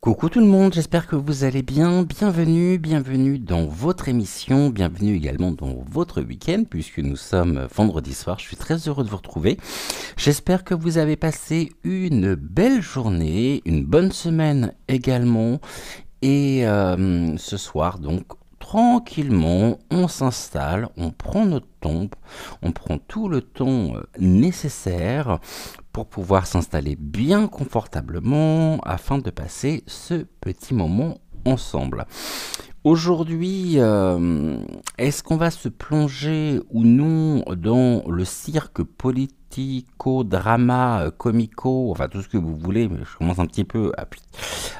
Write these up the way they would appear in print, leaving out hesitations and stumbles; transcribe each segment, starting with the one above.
Coucou tout le monde, j'espère que vous allez bien. Bienvenue dans votre émission, bienvenue également dans votre week-end puisque nous sommes vendredi soir. Je suis très heureux de vous retrouver. J'espère que vous avez passé une belle journée, une bonne semaine également. Et ce soir, donc, tranquillement, on s'installe, on prend notre temps, on prend tout le temps nécessaire pour pouvoir s'installer bien confortablement afin de passer ce petit moment ensemble. Aujourd'hui, est-ce qu'on va se plonger ou non dans le cirque politico-drama, comico, enfin tout ce que vous voulez, mais je commence un petit peu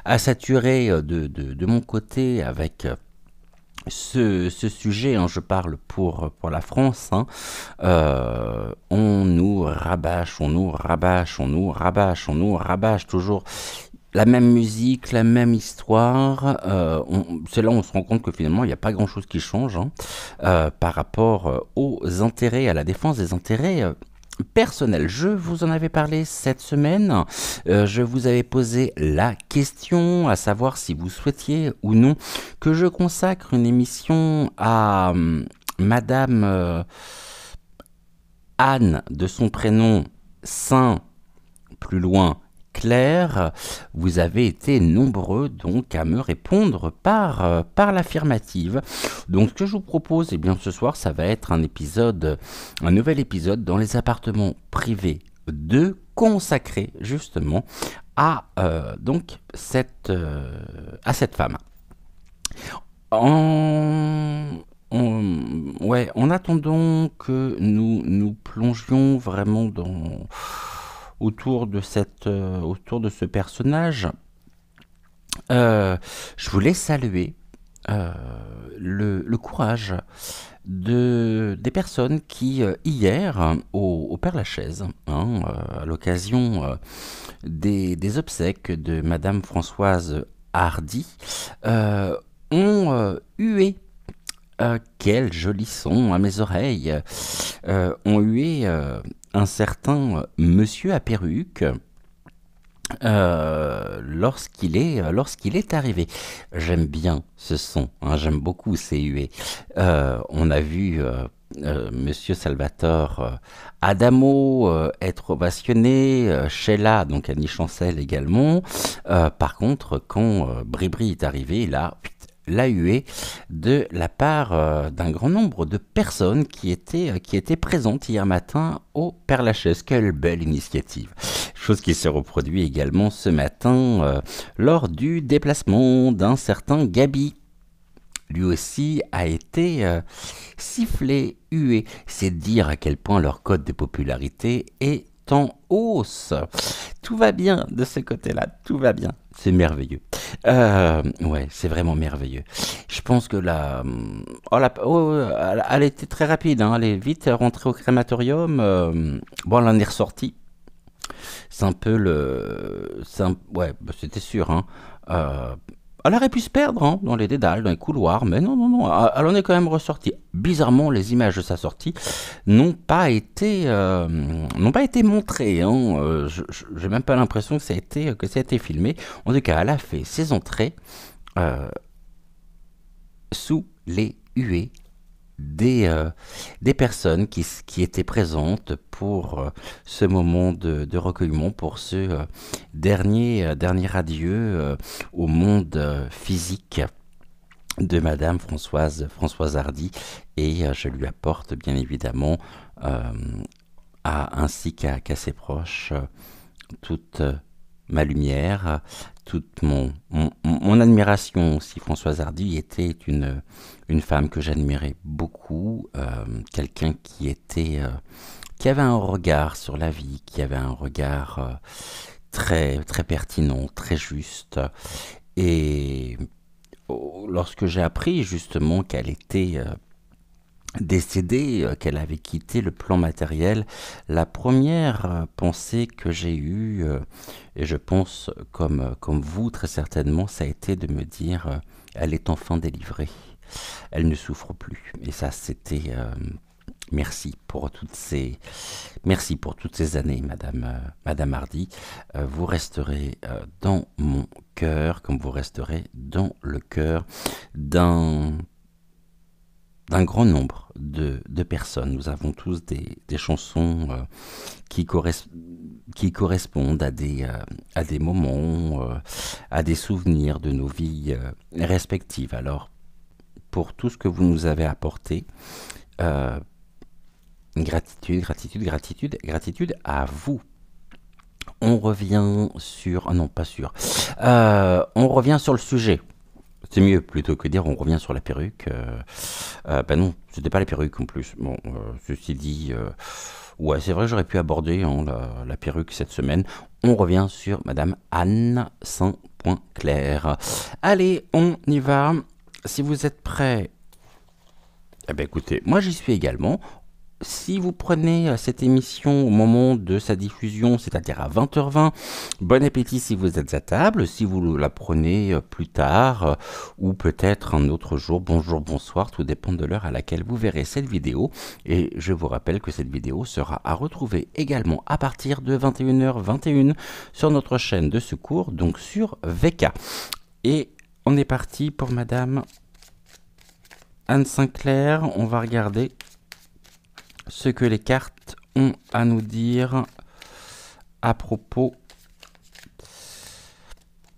à saturer de mon côté avec ce sujet, hein, je parle pour la France, hein, on nous rabâche, on nous rabâche, on nous rabâche, on nous rabâche toujours la même musique, la même histoire. C'est là où on se rend compte que finalement il n'y a pas grand-chose qui change, hein, par rapport aux intérêts, à la défense des intérêts personnel. Je vous en avais parlé cette semaine. Je vous avais posé la question, à savoir si vous souhaitiez ou non que je consacre une émission à Madame Anne, de son prénom Saint, plus loin Claire. Vous avez été nombreux donc à me répondre par l'affirmative. Donc ce que je vous propose, eh bien ce soir, ça va être un nouvel épisode dans les appartements privés de consacré justement à à cette femme. En attendant que nous plongions vraiment autour de ce personnage, je voulais saluer euh, le courage des personnes qui, hier, au Père-Lachaise, hein, à l'occasion des obsèques de Madame Françoise Hardy, euh, ont hué. Quel joli son à mes oreilles, ont hué un certain monsieur à perruque lorsqu'il est arrivé. J'aime bien ce son, hein, j'aime beaucoup ces huées. On a vu Monsieur Salvatore Adamo être ovationné, Sheila, donc Annie Chancel également. Par contre, quand Bribri est arrivé, là, la huée de la part d'un grand nombre de personnes qui étaient présentes hier matin au Père-Lachaise. Quelle belle initiative! Chose qui se reproduit également ce matin lors du déplacement d'un certain Gabi. Lui aussi a été sifflé, hué. C'est dire à quel point leur cote de popularité est en hausse. Tout va bien de ce côté-là, tout va bien. C'est merveilleux. Ouais, c'est vraiment merveilleux. Je pense que elle était très rapide, hein, elle est vite rentrée au crématorium. Bon, elle en est ressortie. C'est un peu ouais, bah, c'était sûr, hein. Euh, Elle aurait pu se perdre, hein, dans les dédales, dans les couloirs, mais non, non, non, elle en est quand même ressortie. Bizarrement, les images de sa sortie n'ont pas été montrées, hein. J'ai même pas l'impression que ça a été filmé. En tout cas, elle a fait ses entrées euh, sous les huées des des personnes qui étaient présentes pour ce moment de recueillement, pour ce dernier adieu au monde physique de Madame Françoise Hardy. Et je lui apporte bien évidemment, euh, ainsi qu'à ses proches, toute ma lumière, toute mon admiration aussi. Françoise Hardy était une femme que j'admirais beaucoup, quelqu'un qui avait un regard sur la vie, qui avait un regard très, très pertinent, très juste. Et lorsque j'ai appris justement qu'elle était décédée, qu'elle avait quitté le plan matériel, la première pensée que j'ai eue, et je pense comme vous très certainement, ça a été de me dire elle est enfin délivrée, elle ne souffre plus. Et ça, c'était merci pour toutes ces années, Madame Hardy. Vous resterez dans mon cœur, comme vous resterez dans le cœur d'un grand nombre de personnes. Nous avons tous des chansons qui, qui correspondent à des moments, à des souvenirs de nos vies respectives. Alors, pour tout ce que vous nous avez apporté, gratitude, gratitude, gratitude, gratitude à vous. On revient sur... Ah non, pas sûr. On revient sur le sujet. C'est mieux plutôt que dire on revient sur la perruque. Ben non, c'était pas la perruque en plus. Bon, ceci dit, ouais, c'est vrai, j'aurais pu aborder hein, la perruque cette semaine. On revient sur Madame Anne Saint-Poinclair. Allez, on y va. Si vous êtes prêts, eh ben écoutez, moi j'y suis également. Si vous prenez cette émission au moment de sa diffusion, c'est-à-dire à 20h20, bon appétit si vous êtes à table. Si vous la prenez plus tard ou peut-être un autre jour, bonjour, bonsoir, tout dépend de l'heure à laquelle vous verrez cette vidéo. Et je vous rappelle que cette vidéo sera à retrouver également à partir de 21h21 sur notre chaîne de secours, donc sur VK. Et on est parti pour Madame Anne Sinclair. On va regarder ce que les cartes ont à nous dire à propos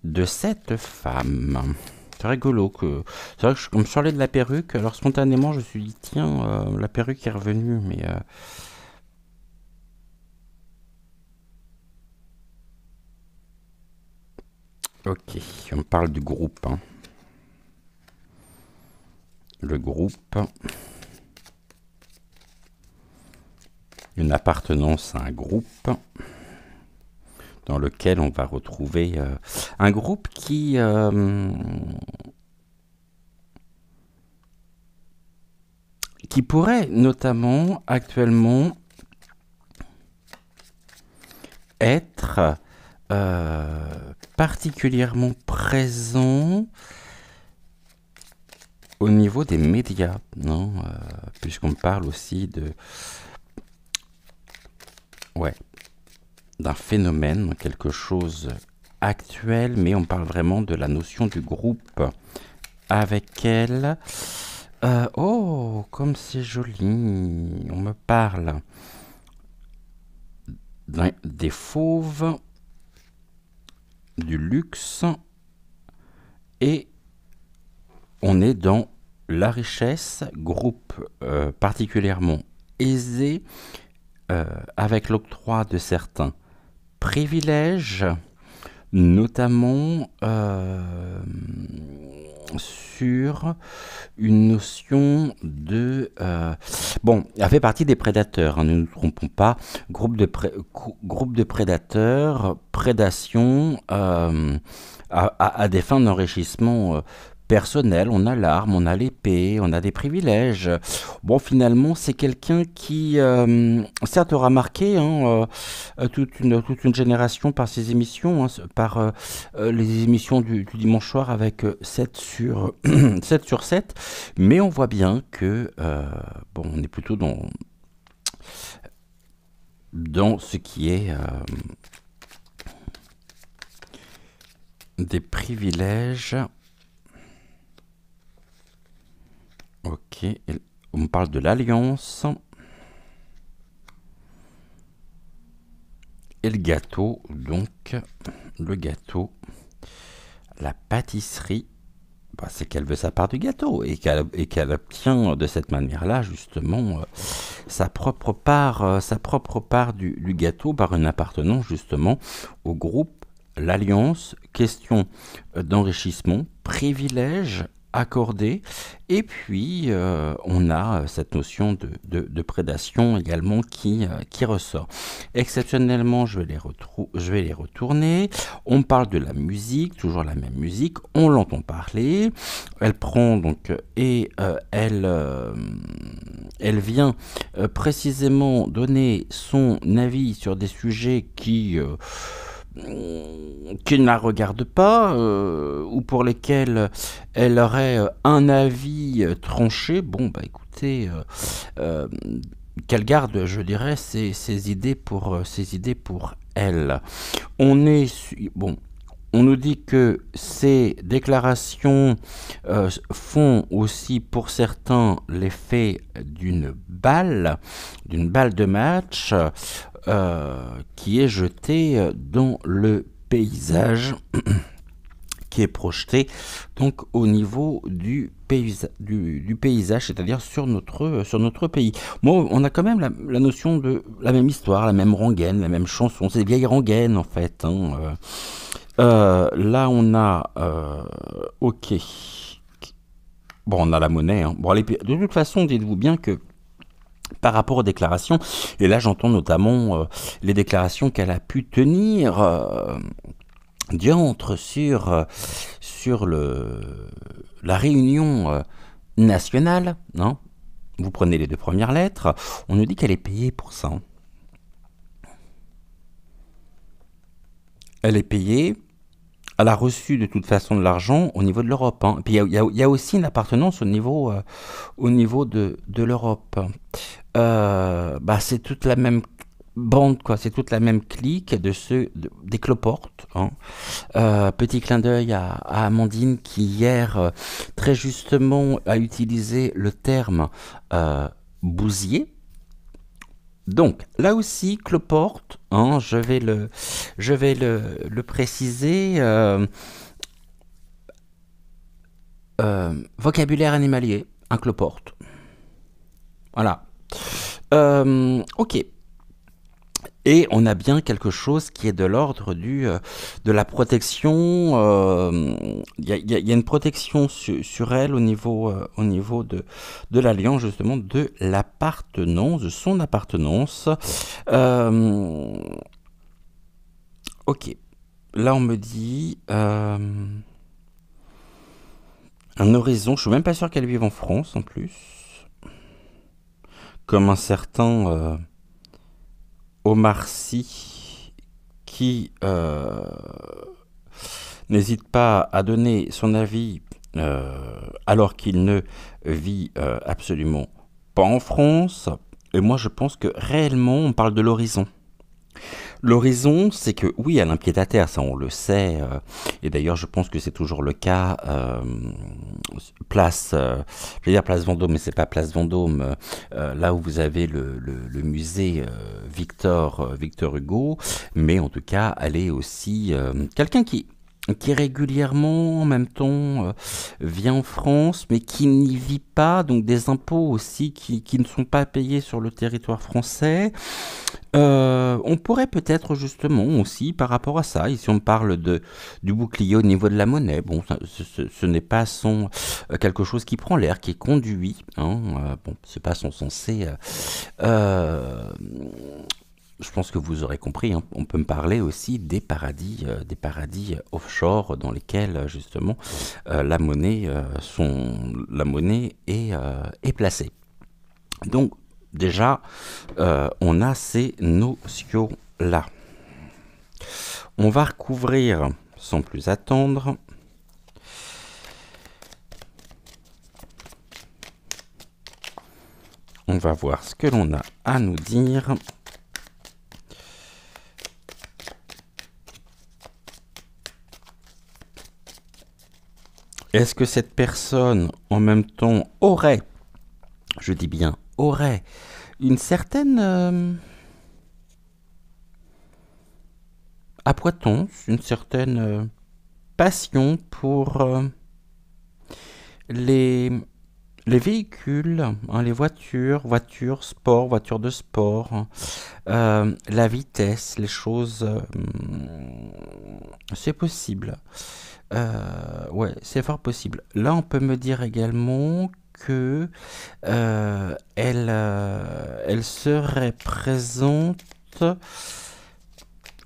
de cette femme. C'est rigolo que... C'est vrai que comme je parlais de la perruque, alors spontanément je me suis dit, tiens, la perruque est revenue, mais... Ok, on parle du groupe. Hein. Le groupe... Une appartenance à un groupe dans lequel on va retrouver un groupe qui pourrait notamment actuellement être particulièrement présent au niveau des médias, non puisqu'on parle aussi de... Ouais, d'un phénomène, quelque chose actuel, mais on parle vraiment de la notion du groupe avec elle. Oh, comme c'est joli, on me parle des fauves, du luxe, et on est dans la richesse, groupe particulièrement aisé, avec l'octroi de certains privilèges, notamment sur une notion de... bon, elle fait partie des prédateurs, hein, ne nous trompons pas, groupe de prédateurs, prédation à des fins d'enrichissement personnel. On a l'arme, on a l'épée, on a des privilèges. Bon, finalement, c'est quelqu'un qui, certes, aura marqué hein, toute une génération par ses émissions, hein, par les émissions du dimanche soir avec 7 sur, 7 sur 7, mais on voit bien que, bon, on est plutôt dans ce qui est des privilèges. Ok, on parle de l'alliance. Et le gâteau, donc, le gâteau, la pâtisserie, bah, c'est qu'elle veut sa part du gâteau et qu'elle obtient de cette manière-là, justement, sa propre part du gâteau par une appartenance, justement, au groupe, l'alliance, question d'enrichissement, privilège accordé, et puis on a cette notion de prédation également qui ressort. Exceptionnellement, je vais les retourner. On parle de la musique, toujours la même musique, on l'entend parler, elle prend donc et elle vient précisément donner son avis sur des sujets qui ne la regardent pas ou pour lesquels elle aurait un avis tranché. Bon, bah écoutez, qu'elle garde, je dirais, ses idées pour elle. Bon, On nous dit que ces déclarations font aussi pour certains l'effet d'une balle de match qui est jetée dans le paysage, qui est projeté donc au niveau du paysage, c'est-à-dire sur notre pays. Moi, on a quand même la notion de la même histoire, la même rengaine, la même chanson. C'est des vieilles rengaines en fait. Là, on a ok. Bon, on a la monnaie. Hein. Bon, allez, de toute façon, dites-vous bien que par rapport aux déclarations, et là j'entends notamment les déclarations qu'elle a pu tenir diantre sur la réunion nationale, non? Vous prenez les deux premières lettres, on nous dit qu'elle est payée pour ça. Elle est payée, elle a reçu de toute façon de l'argent au niveau de l'Europe. Hein. Puis il y a aussi une appartenance au niveau de l'Europe. Bah, c'est toute la même bande, quoi. C'est toute la même clique des cloportes. Hein. Petit clin d'œil à Amandine qui hier très justement a utilisé le terme bousier. Donc là aussi cloporte, hein, je vais le préciser. Vocabulaire animalier, un cloporte. Voilà. Ok. Et on a bien quelque chose qui est de l'ordre de la protection. Il y a une protection sur elle au niveau de l'alliance, justement, de l'appartenance, de son appartenance. Ok. Là, on me dit un horizon. Je suis même pas sûr qu'elle vive en France, en plus. Comme un certain Omar Sy qui n'hésite pas à donner son avis alors qu'il ne vit absolument pas en France. Et moi, je pense que réellement, on parle de l'horizon. L'horizon, c'est que oui, elle a un pied à terre, ça on le sait, et d'ailleurs je pense que c'est toujours le cas. Je vais dire place Vendôme, mais c'est pas place Vendôme, là où vous avez le musée Victor Hugo, mais en tout cas, elle est aussi quelqu'un qui régulièrement, en même temps, vient en France, mais qui n'y vit pas, donc des impôts aussi qui ne sont pas payés sur le territoire français. On pourrait peut-être justement aussi par rapport à ça, ici on parle du bouclier au niveau de la monnaie, bon, ce n'est pas quelque chose qui prend l'air, qui est conduit, hein, bon, c'est pas son censé. Je pense que vous aurez compris, hein, on peut me parler aussi des paradis offshore dans lesquels justement la monnaie est placée. Donc déjà, on a ces notions-là. On va recouvrir sans plus attendre. On va voir ce que l'on a à nous dire. Est-ce que cette personne, en même temps, aurait, je dis bien aurait, une certaine appointance, une certaine passion pour les véhicules, hein, les voitures sport, voitures de sport, la vitesse, les choses, c'est possible. Ouais, c'est fort possible. Là, on peut me dire également que elle serait présente,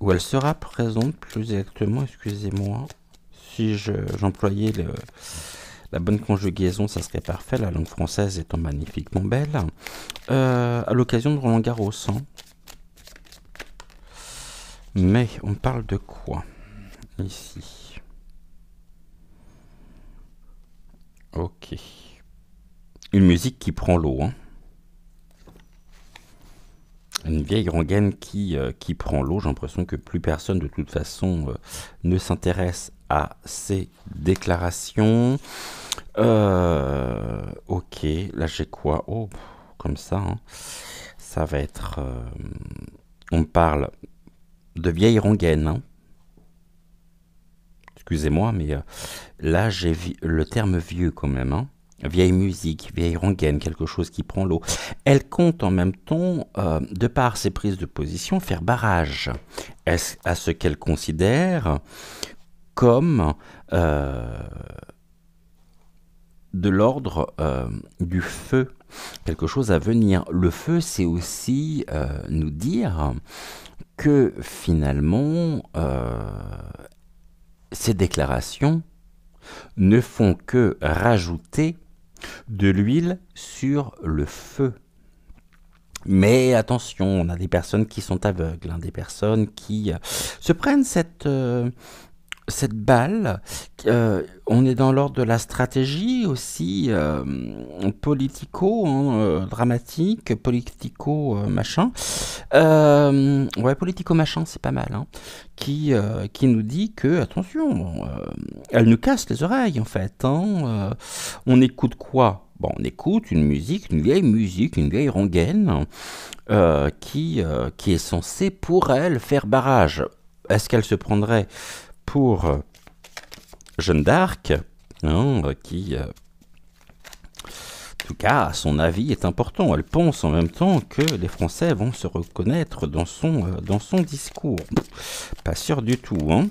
ou elle sera présente plus exactement, excusez-moi, si j'employais la bonne conjugaison, ça serait parfait, la langue française étant magnifiquement belle, à l'occasion de Roland Garros. Hein. Mais on parle de quoi ici? Ok. Une musique qui prend l'eau. Hein. Une vieille rengaine qui prend l'eau. J'ai l'impression que plus personne, de toute façon, ne s'intéresse à ces déclarations. Ok, là j'ai quoi? Oh, comme ça, hein. Ça va être... on me parle de vieille rengaine, hein. Excusez-moi, mais là j'ai le terme vieux quand même, hein. Vieille musique, vieille rengaine, quelque chose qui prend l'eau. Elle compte en même temps, de par ses prises de position, faire barrage à ce qu'elle considère comme de l'ordre du feu, quelque chose à venir. Le feu, c'est aussi nous dire que finalement, ces déclarations ne font que rajouter de l'huile sur le feu. Mais attention, on a des personnes qui sont aveugles, hein, des personnes qui se prennent cette balle. On est dans l'ordre de la stratégie aussi, politico, hein, dramatique, politico machin. Ouais, politico machin, c'est pas mal, hein, qui nous dit que, attention, elle nous casse les oreilles en fait, hein. On écoute quoi? Bon, on écoute une musique, une vieille rengaine, qui est censée pour elle faire barrage. Est-ce qu'elle se prendrait pour Jeanne d'Arc, hein, qui, en tout cas, son avis est important. Elle pense en même temps que les Français vont se reconnaître dans son discours. Pas sûr du tout, hein.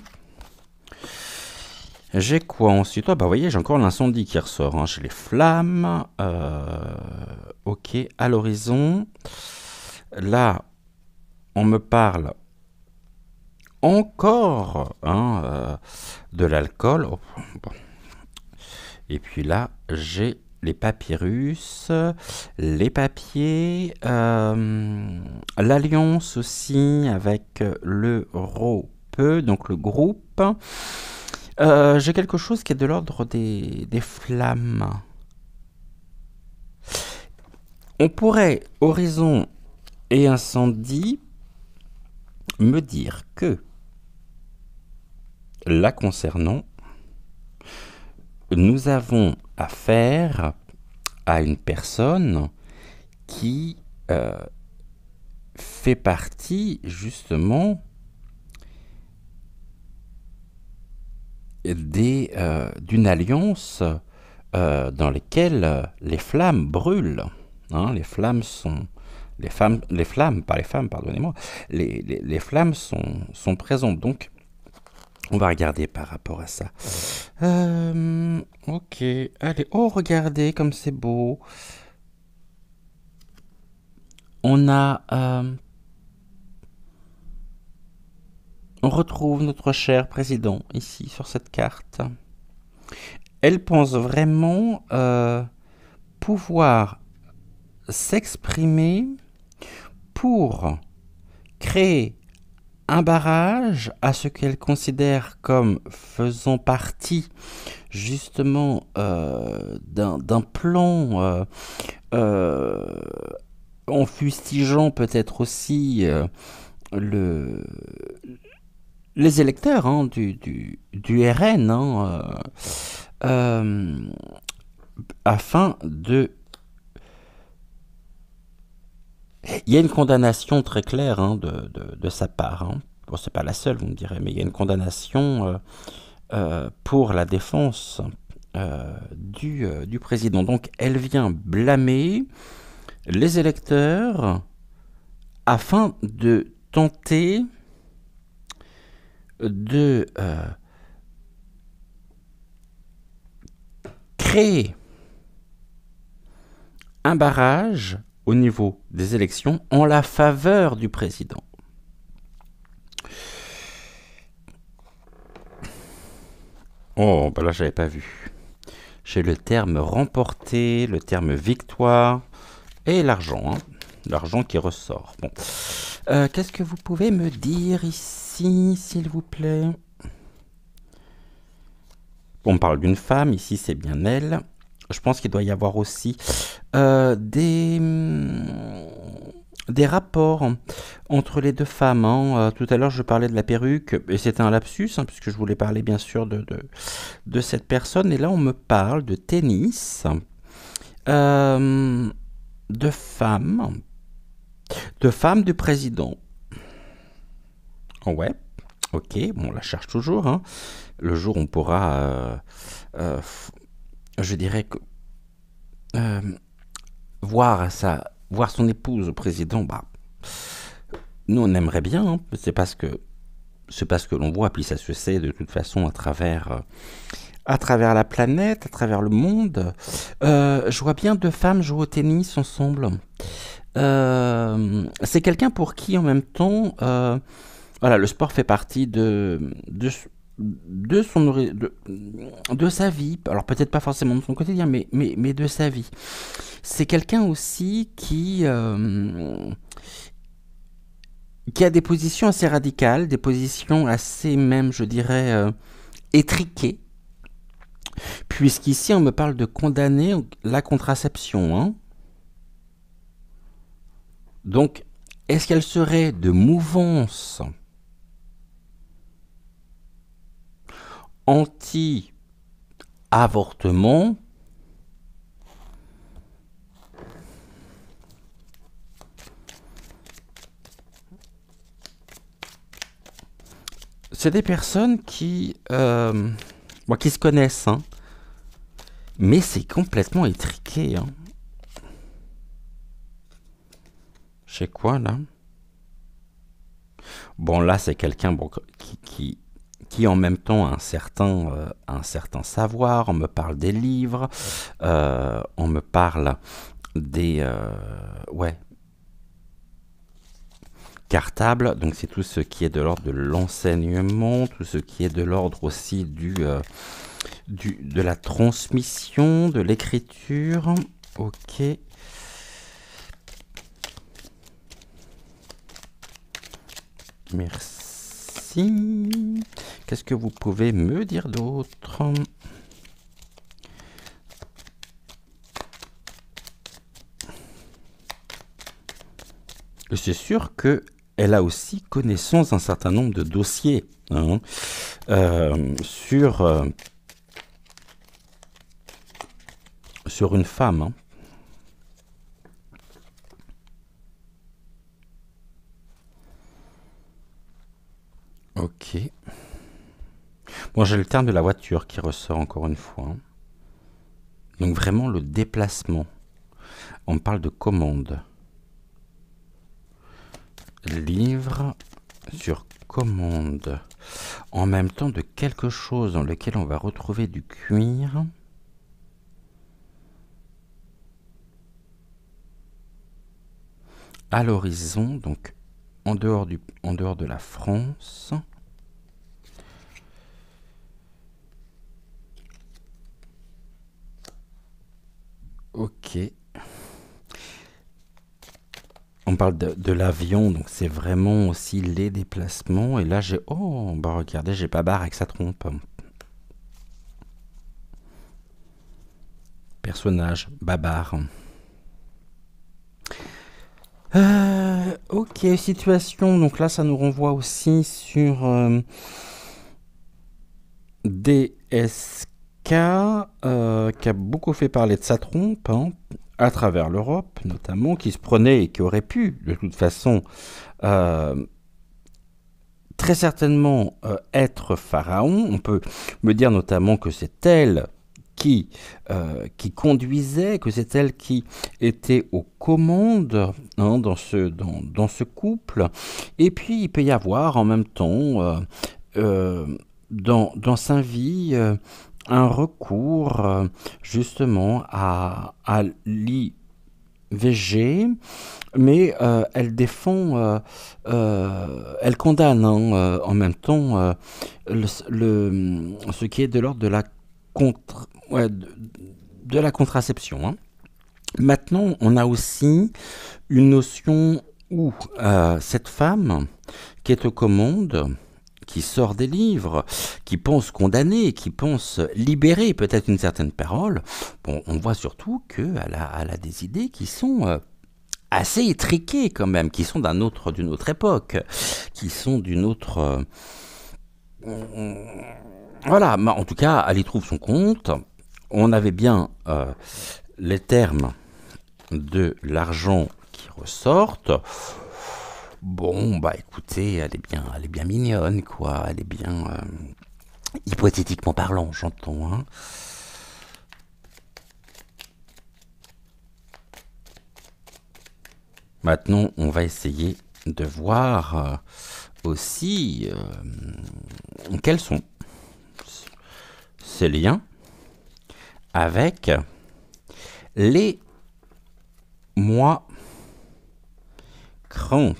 J'ai quoi ensuite? Oh, bah, vous voyez, j'ai encore l'incendie qui ressort, hein. J'ai les flammes. Ok, à l'horizon. Là, on me parle encore, hein, de l'alcool. Oh, bon. Et puis là, j'ai les papyrus, les papiers, l'alliance aussi avec le ROPE, donc le groupe. J'ai quelque chose qui est de l'ordre des flammes. On pourrait, horizon et incendie, me dire que, là concernant, nous avons affaire à une personne qui fait partie justement d'une alliance dans laquelle les flammes brûlent, hein. Les flammes sont... les flammes, pas les femmes, pardonnez-moi, les flammes sont présentes. Donc, on va regarder par rapport à ça. Ok, allez, oh, regardez comme c'est beau. On a... on retrouve notre cher président ici sur cette carte. Elle pense vraiment pouvoir s'exprimer pour créer un barrage à ce qu'elle considère comme faisant partie justement d'un plan, en fustigeant peut-être aussi les électeurs, hein, du RN, hein, afin de... Il y a une condamnation très claire, hein, de sa part, hein. Bon, c'est pas la seule, vous me direz, mais il y a une condamnation pour la défense du président. Donc elle vient blâmer les électeurs afin de tenter de créer un barrage au niveau des élections en la faveur du président. Oh, bah là, j'avais pas vu. J'ai le terme remporté, le terme victoire et l'argent, hein. L'argent qui ressort. Bon. Qu'est-ce que vous pouvez me dire ici, s'il vous plaît? On parle d'une femme, ici c'est bien elle. Je pense qu'il doit y avoir aussi des rapports entre les deux femmes, hein. Tout à l'heure, je parlais de la perruque, et c'était un lapsus, hein, puisque je voulais parler bien sûr de cette personne. Et là, on me parle de tennis, euh, de femmes, de femmes du président. Ouais, ok, bon, on la cherche toujours, hein. Le jour où on pourra, euh, je dirais que, euh, voir son épouse au président, bah, nous on aimerait bien, hein. C'est pas ce que l'on voit, puis ça se sait de toute façon à travers la planète, à travers le monde. Je vois bien deux femmes jouer au tennis ensemble. C'est quelqu'un pour qui en même temps, voilà, le sport fait partie de de sa vie. Alors peut-être pas forcément de son quotidien, mais de sa vie. C'est quelqu'un aussi qui a des positions assez radicales, des positions assez même, je dirais, étriquées, puisqu'ici on me parle de condamner la contraception, hein. Donc, est-ce qu'elle serait de mouvance anti-avortement? C'est des personnes qui se connaissent, hein, mais c'est complètement étriqué, hein. Je sais quoi là? Bon, là, c'est quelqu'un bon, qui en même temps a un certain savoir. On me parle des livres, on me parle des ouais, cartables. Donc, c'est tout ce qui est de l'ordre de l'enseignement, tout ce qui est de l'ordre aussi de la transmission, de l'écriture. Ok. Merci. Qu'est-ce que vous pouvez me dire d'autre? C'est sûr qu'elle a aussi connaissance d'un certain nombre de dossiers, hein, sur une femme, hein. Ok. Bon, j'ai le terme de la voiture qui ressort encore une fois, hein. Donc vraiment le déplacement. On parle de commande. Livre sur commande. En même temps de quelque chose dans lequel on va retrouver du cuir. À l'horizon, donc en dehors de la France. Ok. On parle de l'avion, donc c'est vraiment aussi les déplacements. Et là, j'ai... Oh, bah regardez, j'ai pas barre avec sa trompe. Personnage, Babar. Ok, situation. Donc là, ça nous renvoie aussi sur DSK, qui a beaucoup fait parler de sa trompe, hein, à travers l'Europe, notamment, qui se prenait et qui aurait pu, de toute façon, très certainement être pharaon. On peut me dire notamment que c'est elle qui conduisait, que c'est elle qui était aux commandes, hein, dans ce couple. Et puis, il peut y avoir en même temps, dans sa vie, un recours justement à l'IVG, mais elle défend, elle condamne, hein, en même temps ce qui est de l'ordre de la ouais, de la contraception, hein. Maintenant, on a aussi une notion où cette femme qui est aux commandes, qui sort des livres, qui pense condamner, qui pense libérer peut-être une certaine parole, bon, on voit surtout qu'elle a des idées qui sont assez étriqués quand même, qui sont d'une autre époque, qui sont d'une autre... voilà, mais en tout cas, elle y trouve son compte. On avait bien les termes de l'argent qui ressortent. Bon, bah écoutez, elle est bien mignonne, quoi. Elle est bien... hypothétiquement parlant, j'entends, hein. Maintenant, on va essayer de voir aussi quels sont ces liens avec les mois crans.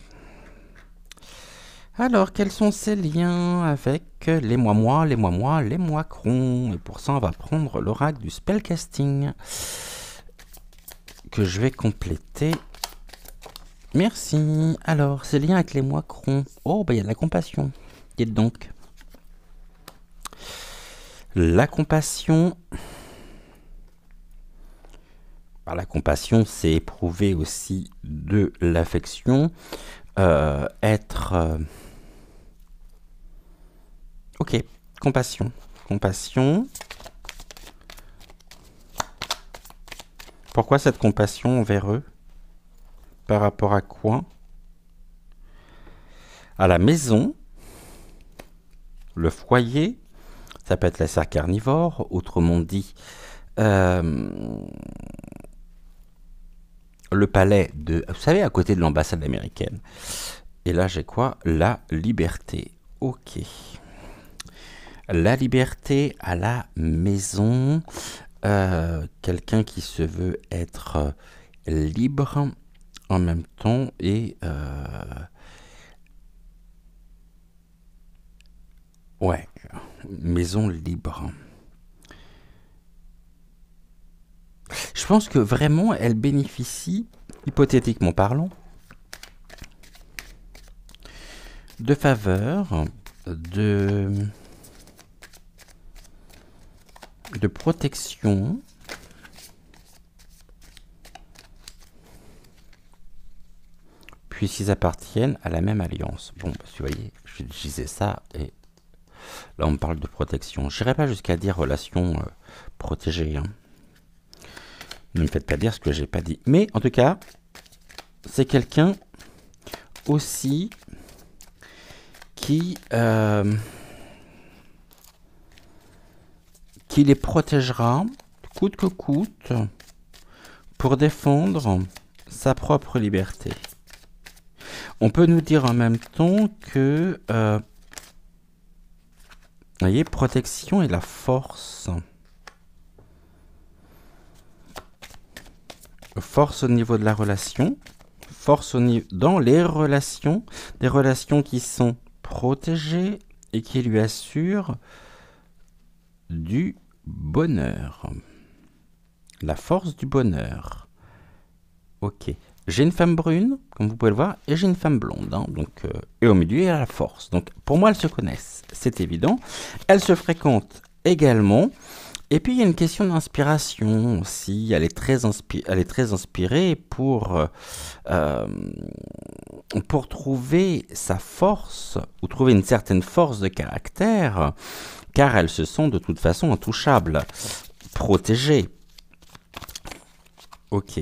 Alors, quels sont ces liens avec les mois crans? Et pour ça, on va prendre l'oracle du spellcasting que je vais compléter. Merci. Alors, ces liens avec les mois crans. Oh, bah il y a de la compassion. Dites donc. La compassion. Alors, la compassion, c'est éprouver aussi de l'affection. Ok, compassion. Compassion. Pourquoi cette compassion envers eux? Par rapport à quoi? À la maison, le foyer, ça peut être la serre carnivore, autrement dit, le palais de... Vous savez, à côté de l'ambassade américaine. Et là, j'ai quoi? La liberté. Ok. La liberté à la maison. Quelqu'un qui se veut être libre en même temps et... ouais, maison libre. Je pense que vraiment, elle bénéficie, hypothétiquement parlant, de faveurs, de protection, puisqu'ils appartiennent à la même alliance. Bon, parce que vous voyez, je disais ça, et là on me parle de protection. Je n'irai pas jusqu'à dire relation protégée. Hein. Ne me faites pas dire ce que j'ai pas dit. Mais en tout cas, c'est quelqu'un aussi qui les protégera coûte que coûte pour défendre sa propre liberté. On peut nous dire en même temps que vous voyez, protection et la force. Force au niveau de la relation, force dans les relations, des relations qui sont protégées et qui lui assurent du bonheur. La force du bonheur. Ok. J'ai une femme brune, comme vous pouvez le voir, et j'ai une femme blonde. Hein, donc, et au milieu, il y a la force. Donc, pour moi, elles se connaissent. C'est évident. Elles se fréquentent également. Et puis, il y a une question d'inspiration aussi. Elle est très inspirée pour trouver sa force, ou trouver une certaine force de caractère, car elles se sont de toute façon intouchables, protégées. Ok.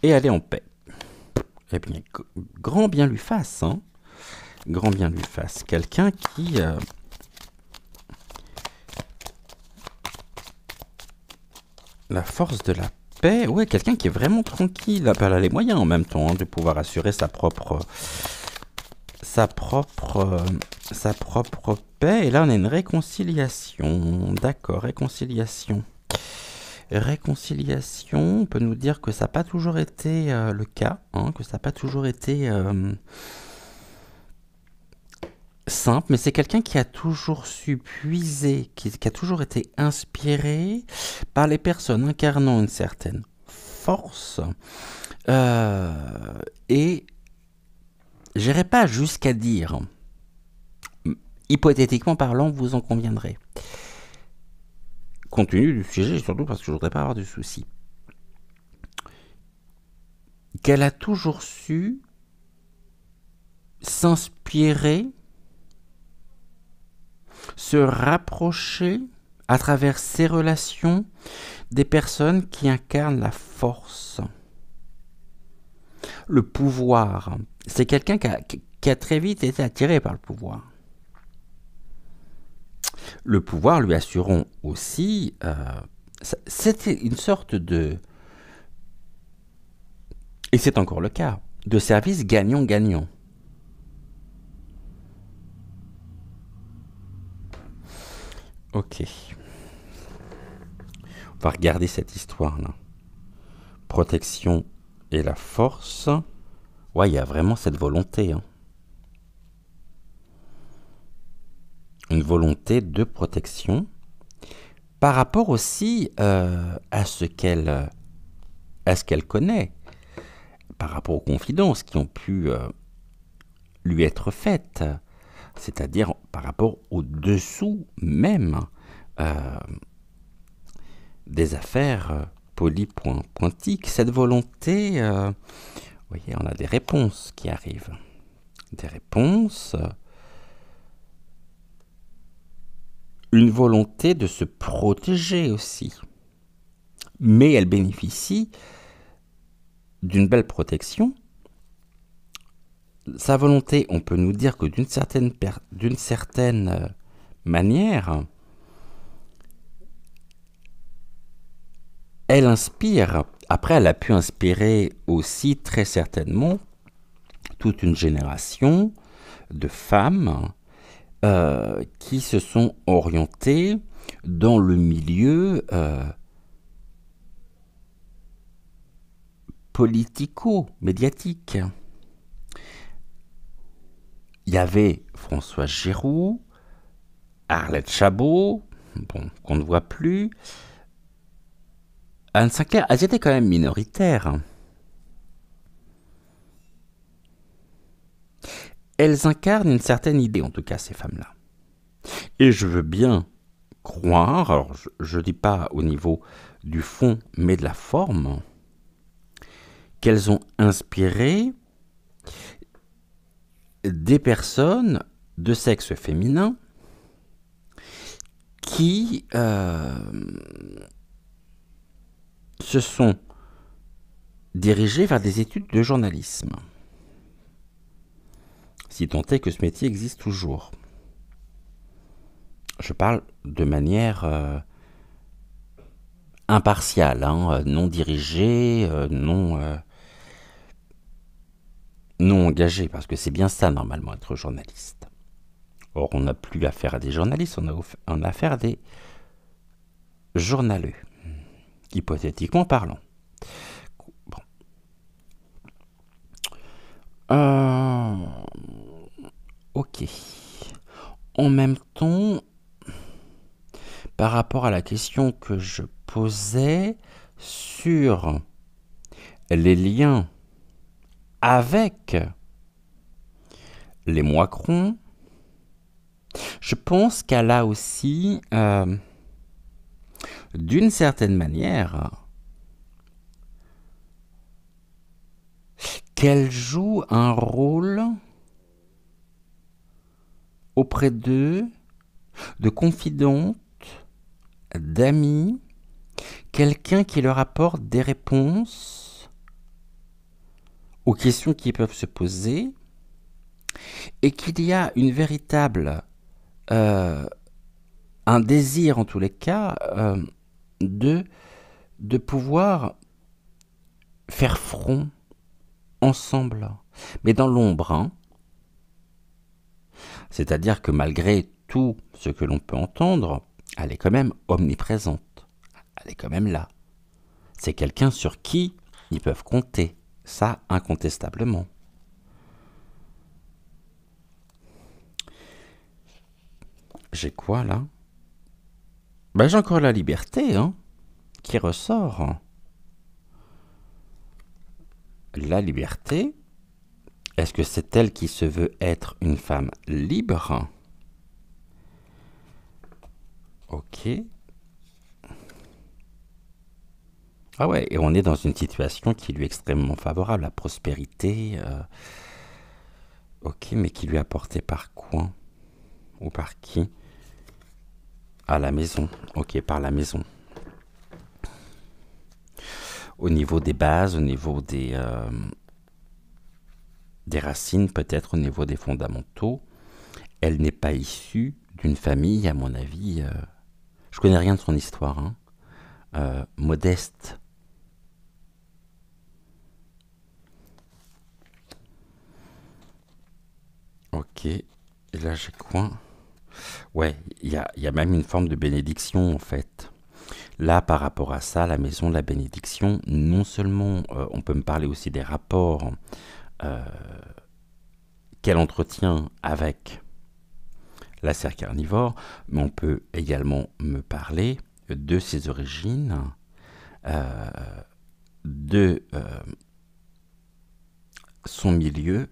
Et aller en paix. Eh bien, grand bien lui fasse, hein. Grand bien lui fasse. Quelqu'un qui... la force de la paix, ouais, quelqu'un qui est vraiment tranquille. Elle a les moyens en même temps hein, de pouvoir assurer sa propre paix. Et là, on a une réconciliation. D'accord, réconciliation. Réconciliation, on peut nous dire que ça n'a pas toujours été le cas, hein, que ça n'a pas toujours été simple, mais c'est quelqu'un qui a toujours su puiser, qui a toujours été inspiré par les personnes incarnant une certaine force. Et j'irai pas jusqu'à dire, hypothétiquement parlant, vous en conviendrez. Compte tenu du sujet, surtout parce que je voudrais pas avoir de soucis. qu'elle a toujours su s'inspirer, se rapprocher à travers ses relations des personnes qui incarnent la force, le pouvoir. C'est quelqu'un qui a très vite été attiré par le pouvoir. Le pouvoir lui assurant aussi, c'était une sorte de, et c'est encore le cas, de service gagnant-gagnant. Ok. On va regarder cette histoire-là. Protection et la force. Ouais, il y a vraiment cette volonté. Hein. Une volonté de protection par rapport aussi à ce qu'elle connaît, par rapport aux confidences qui ont pu lui être faites, c'est-à-dire par rapport au dessous même des affaires polypointiques. Cette volonté, vous voyez, on a des réponses qui arrivent. Des réponses, une volonté de se protéger aussi. Mais elle bénéficie d'une belle protection. Sa volonté, on peut nous dire que d'une certaine manière, elle inspire. Après, elle a pu inspirer aussi très certainement toute une génération de femmes qui se sont orientées dans le milieu politico-médiatique. Il y avait Françoise Giroud, Arlette Chabot, bon, qu'on ne voit plus, Anne Sinclair, elles étaient quand même minoritaires. Elles incarnent une certaine idée, en tout cas, ces femmes-là. Et je veux bien croire, alors je ne dis pas au niveau du fond, mais de la forme, qu'elles ont inspiré des personnes de sexe féminin qui se sont dirigées vers des études de journalisme. Si tant est que ce métier existe toujours. Je parle de manière impartiale, hein, non dirigée, non engagée, parce que c'est bien ça normalement être journaliste. Or, on n'a plus affaire à des journalistes, on a affaire à des journaleux, hypothétiquement parlant. Bon. Ok. En même temps, par rapport à la question que je posais sur les liens avec les moicrons, je pense qu'elle a aussi, d'une certaine manière, qu'elle joue un rôle auprès d'eux, de confidente, d'amis, quelqu'un qui leur apporte des réponses aux questions qui peuvent se poser, et qu'il y a une véritable un désir en tous les cas de pouvoir faire front ensemble, mais dans l'ombre, hein. C'est-à-dire que malgré tout ce que l'on peut entendre, elle est quand même omniprésente, elle est quand même là. C'est quelqu'un sur qui ils peuvent compter, ça incontestablement. J'ai quoi là? Ben, j'ai encore la liberté, hein, qui ressort. La liberté, est-ce que c'est elle qui se veut être une femme libre? Ok. Ah ouais, et on est dans une situation qui lui est extrêmement favorable, la prospérité. Ok, mais qui lui est apportée par quoi? Ou par qui? À la maison. Ok, par la maison. Au niveau des bases, au niveau des racines, peut-être au niveau des fondamentaux, elle n'est pas issue d'une famille, à mon avis. Je connais rien de son histoire, hein, modeste. Ok, et là j'ai quoi? Ouais, il y a même une forme de bénédiction en fait. Là, par rapport à ça, la maison de la bénédiction, non seulement on peut me parler aussi des rapports euh, qu'elle entretient avec la serre carnivore, mais on peut également me parler de ses origines, euh, de son milieu,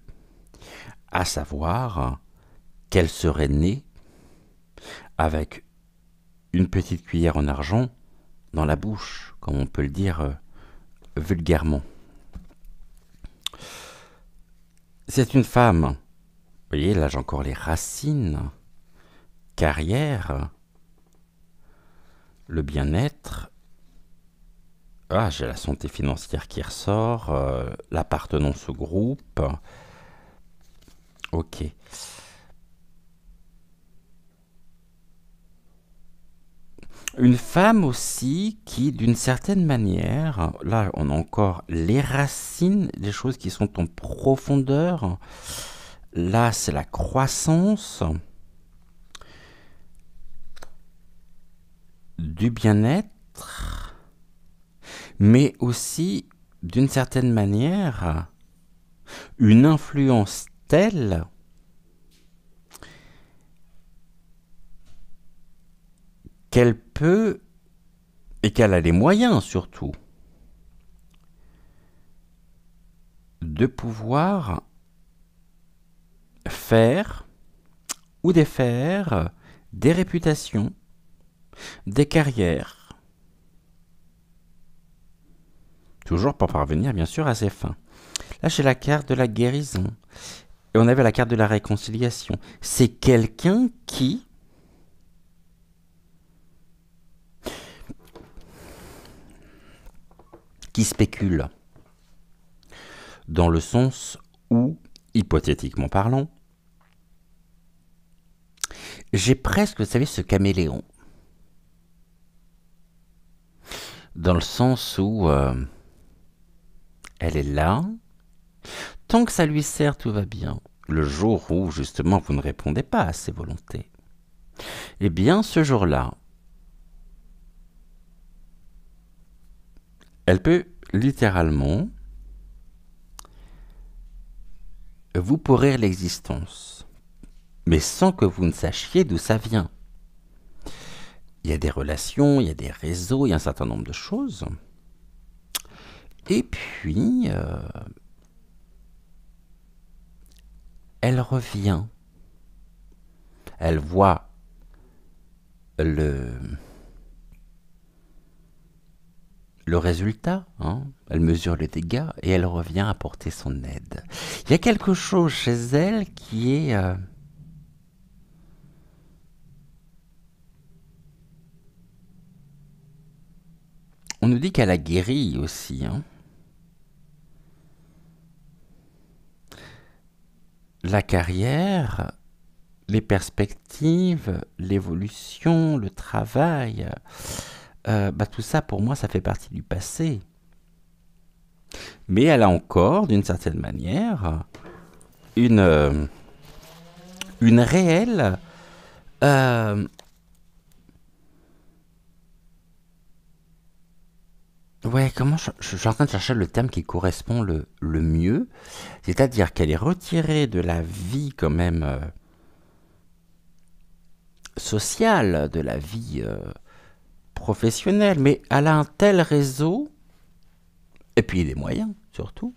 à savoir qu'elle serait née avec une petite cuillère en argent dans la bouche, comme on peut le dire vulgairement. C'est une femme, vous voyez, là j'ai encore les racines, carrière, le bien-être. Ah, j'ai la santé financière qui ressort, l'appartenance au groupe. Ok. Une femme aussi qui, d'une certaine manière, là on a encore les racines, les choses qui sont en profondeur. Là c'est la croissance du bien-être, mais aussi d'une certaine manière une influence telle qu'elle peut, et qu'elle a les moyens surtout, de pouvoir faire ou défaire des réputations, des carrières, toujours pour parvenir bien sûr à ses fins. Là j'ai la carte de la guérison, et on avait la carte de la réconciliation. C'est quelqu'un qui spécule, dans le sens où, hypothétiquement parlant, j'ai presque, vous savez, ce caméléon. Dans le sens où elle est là, tant que ça lui sert, tout va bien. Le jour où, justement, vous ne répondez pas à ses volontés, eh bien, ce jour-là, elle peut littéralement vous pourrir l'existence, mais sans que vous ne sachiez d'où ça vient. Il y a des relations, il y a des réseaux, il y a un certain nombre de choses. Et puis, elle revient. Elle voit le, le résultat, hein. Elle mesure les dégâts et elle revient apporter son aide. Il y a quelque chose chez elle qui est... on nous dit qu'elle a guéri aussi, hein. La carrière, les perspectives, l'évolution, le travail, tout ça pour moi ça fait partie du passé. Mais elle a encore, d'une certaine manière, une, euh, une réelle... euh, ouais, comment je suis en train de chercher le terme qui correspond le mieux. C'est-à-dire qu'elle est retirée de la vie quand même sociale, de la vie professionnelle, mais elle a un tel réseau, et puis des moyens surtout.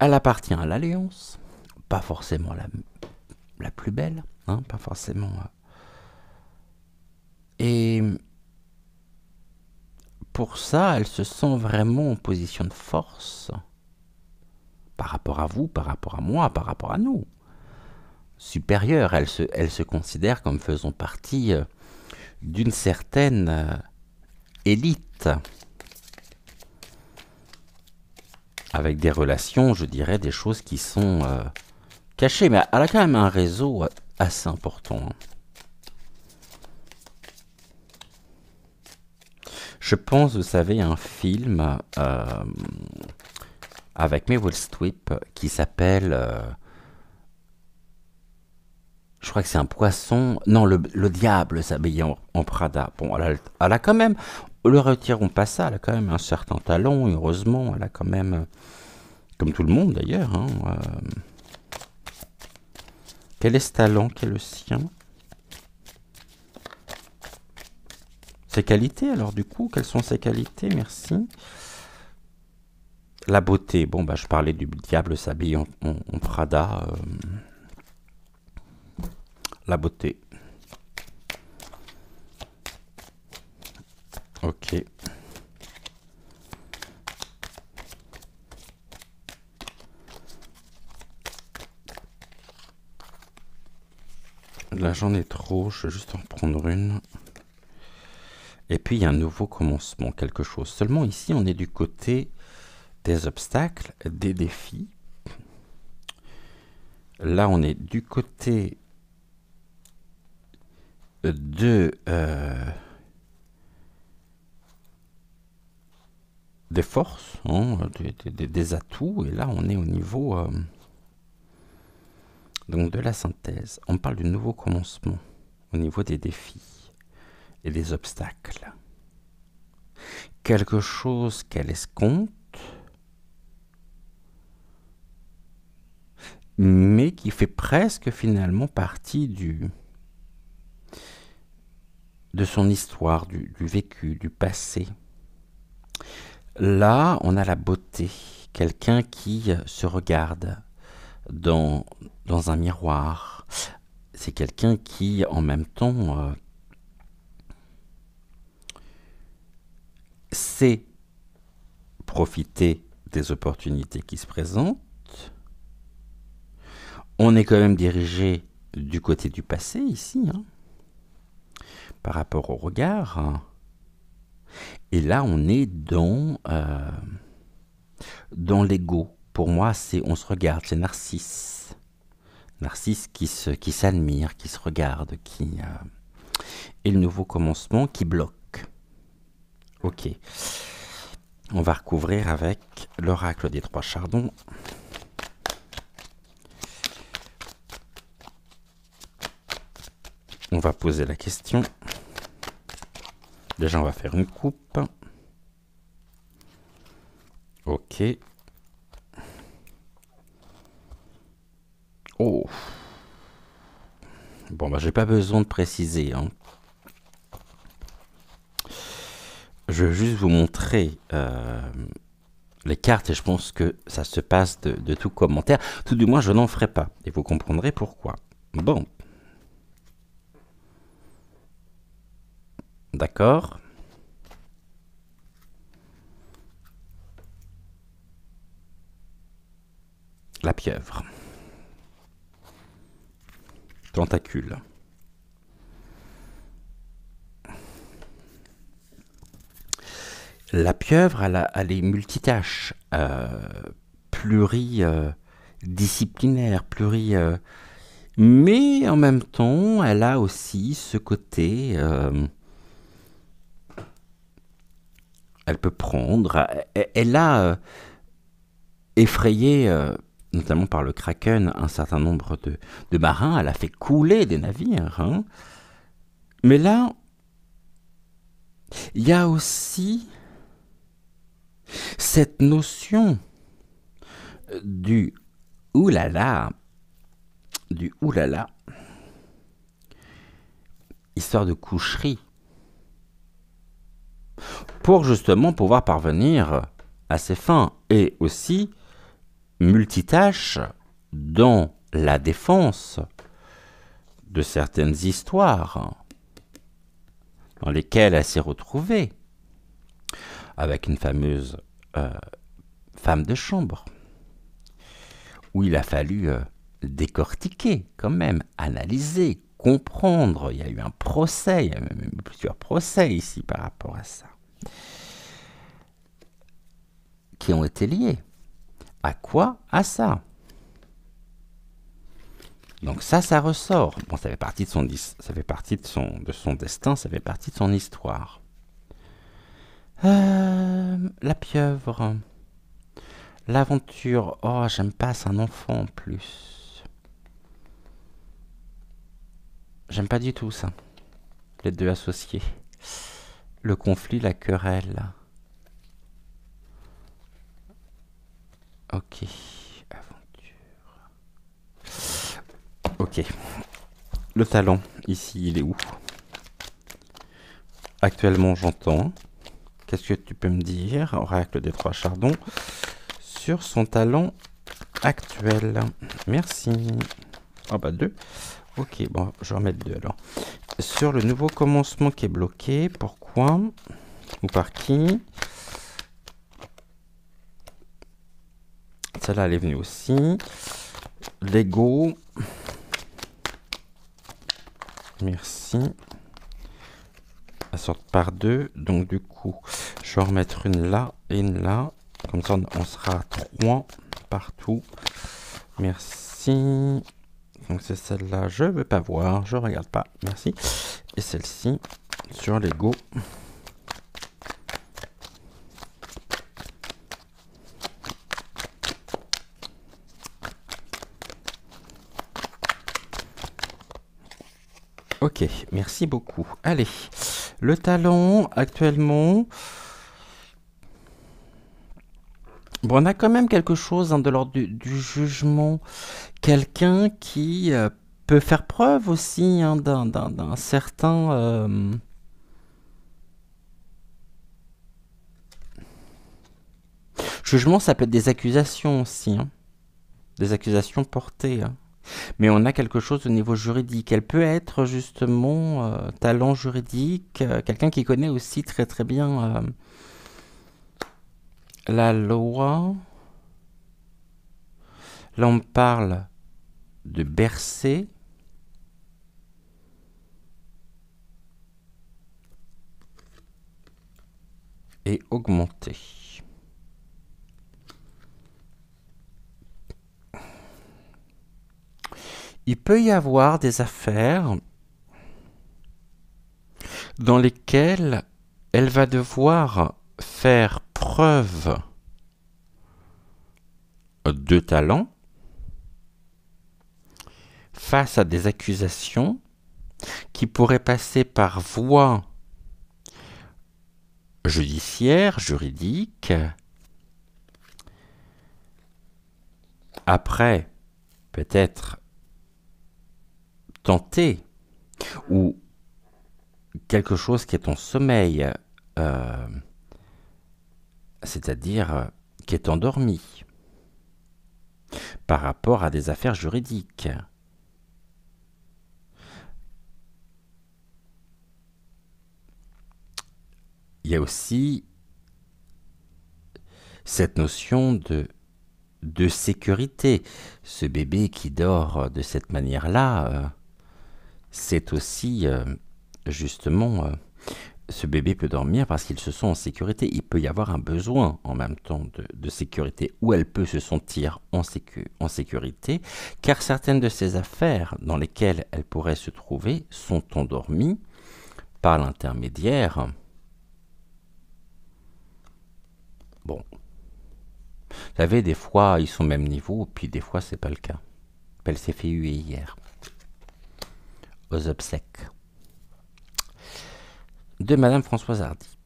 Elle appartient à l'Alliance, pas forcément la plus belle, hein, pas forcément... et pour ça, elle se sent vraiment en position de force par rapport à vous, par rapport à moi, par rapport à nous. Supérieure, elle se considère comme faisant partie d'une certaine élite, avec des relations, je dirais, des choses qui sont cachées, mais elle a quand même un réseau assez important. Je pense, vous savez, un film avec Meryl Streep qui s'appelle... je crois que c'est un poisson... Non, le diable s'habille en Prada. Bon, elle a quand même... Ne le retirons pas ça, elle a quand même un certain talent, heureusement. Elle a quand même... Comme tout le monde d'ailleurs. Hein, quel est ce talent? Quel est le sien? Ses qualités, alors du coup, quelles sont ses qualités? Merci. La beauté. Bon, bah, je parlais du diable s'habille en Prada. La beauté. Ok. Là, j'en ai trop. Je vais juste en prendre une. Et puis, il y a un nouveau commencement, quelque chose. Seulement, ici, on est du côté des obstacles, des défis. Là, on est du côté des forces, hein, des atouts. Et là, on est au niveau donc de la synthèse. On parle du nouveau commencement au niveau des défis et des obstacles. Quelque chose qu'elle escompte, mais qui fait presque finalement partie de son histoire, du vécu, du passé. Là, on a la beauté, quelqu'un qui se regarde dans un miroir. C'est quelqu'un qui, en même temps, sait profiter des opportunités qui se présentent. On est quand même dirigé du côté du passé ici, hein, par rapport au regard. Et là, on est dans l'ego. Pour moi, on se regarde, c'est Narcisse. Narcisse qui s'admire, qui se regarde, et le nouveau commencement qui bloque. Ok. On va recouvrir avec l'oracle des trois chardons. On va poser la question. Déjà, on va faire une coupe. Ok. Oh. Bon, bah, j'ai pas besoin de préciser, hein. Je vais juste vous montrer les cartes et je pense que ça se passe de tout commentaire. Tout du moins, je n'en ferai pas. Et vous comprendrez pourquoi. Bon. D'accord. La pieuvre. Tentacule. La pieuvre, elle est multitâche, pluridisciplinaire, mais en même temps, elle a aussi ce côté... elle peut prendre... Elle a effrayé, notamment par le Kraken, un certain nombre de marins. Elle a fait couler des navires. Hein. Mais là, il y a aussi... cette notion du oulala, histoire de coucherie, pour justement pouvoir parvenir à ses fins, et aussi multitâche dans la défense de certaines histoires dans lesquelles elle s'est retrouvée. avec une fameuse euh, femme de chambre, où il a fallu décortiquer quand même, analyser, comprendre. Il y a eu un procès, il y a même eu plusieurs procès ici par rapport à ça, qui ont été liés. À quoi? À ça. Donc ça ressort. Bon, ça fait partie de son destin, ça fait partie de son histoire. La pieuvre. L'aventure. Oh, j'aime pas, c'est un enfant en plus. J'aime pas du tout ça. Les deux associés. Le conflit, la querelle. Ok. Aventure. Ok. Le talent, ici, il est où? Actuellement, j'entends. Qu'est-ce que tu peux me dire, Oracle des Trois Chardons, sur son talent actuel? Merci. Ah bah 2. Ok, bon, je vais remettre 2 alors. Sur le nouveau commencement qui est bloqué, pourquoi? Ou par qui? Celle-là, elle est venue aussi. L'ego. Merci. Elle sort par 2. Donc du coup, je vais en remettre une là et une là. Comme ça, on sera à 3 partout. Merci. Donc c'est celle-là, je ne veux pas voir, je regarde pas. Merci. Et celle-ci, sur l'ego. Ok, merci beaucoup. Allez, le talent actuellement. Bon, on a quand même quelque chose de l'ordre du jugement. Quelqu'un qui peut faire preuve aussi d'un certain... jugement, ça peut être des accusations aussi. Hein. Des accusations portées. Hein. Mais on a quelque chose au niveau juridique. Elle peut être justement talent juridique, quelqu'un qui connaît aussi très très bien la loi. Là, on parle de bercer. Et augmenter. Il peut y avoir des affaires dans lesquelles elle va devoir faire preuve de talent face à des accusations qui pourraient passer par voie judiciaire, juridique. Après, peut-être tenter ou quelque chose qui est en sommeil, euh, c'est-à-dire qui est endormi par rapport à des affaires juridiques. Il y a aussi cette notion de sécurité. Ce bébé qui dort de cette manière-là, c'est aussi justement... ce bébé peut dormir parce qu'ils se sent en sécurité. Il peut y avoir un besoin en même temps de sécurité, ou elle peut se sentir en sécurité, car certaines de ces affaires dans lesquelles elle pourrait se trouver sont endormies par l'intermédiaire. Bon, vous savez, des fois ils sont au même niveau, puis des fois c'est pas le cas. Elle s'est fait huer hier, aux obsèques de Madame Françoise Hardy.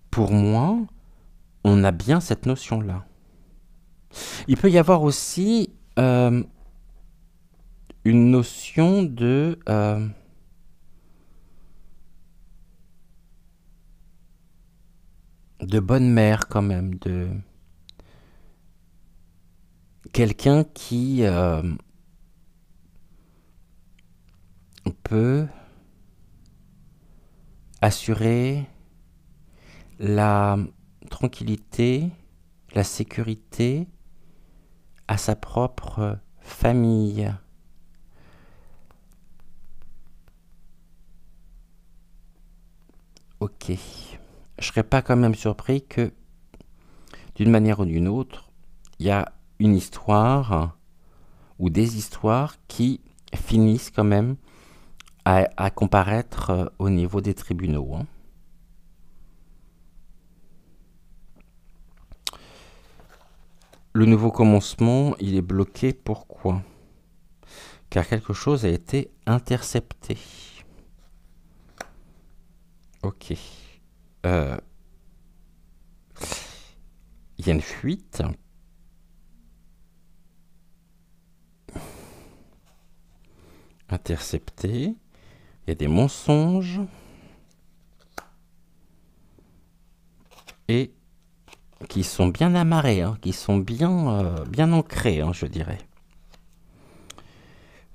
Pour moi, on a bien cette notion-là. Il peut y avoir aussi une notion de bonne mère quand même, de quelqu'un qui peut assurer la tranquillité, la sécurité à sa propre famille. Ok. Je serais pas quand même surpris que, d'une manière ou d'une autre, il y a une histoire ou des histoires qui finissent quand même à comparaître au niveau des tribunaux. Hein. Le nouveau commencement, il est bloqué. Pourquoi? Car quelque chose a été intercepté. Ok. Il y a une fuite. Intercepté. Il y a des mensonges. Et qui sont bien amarrés, hein, qui sont bien ancrés, hein, je dirais.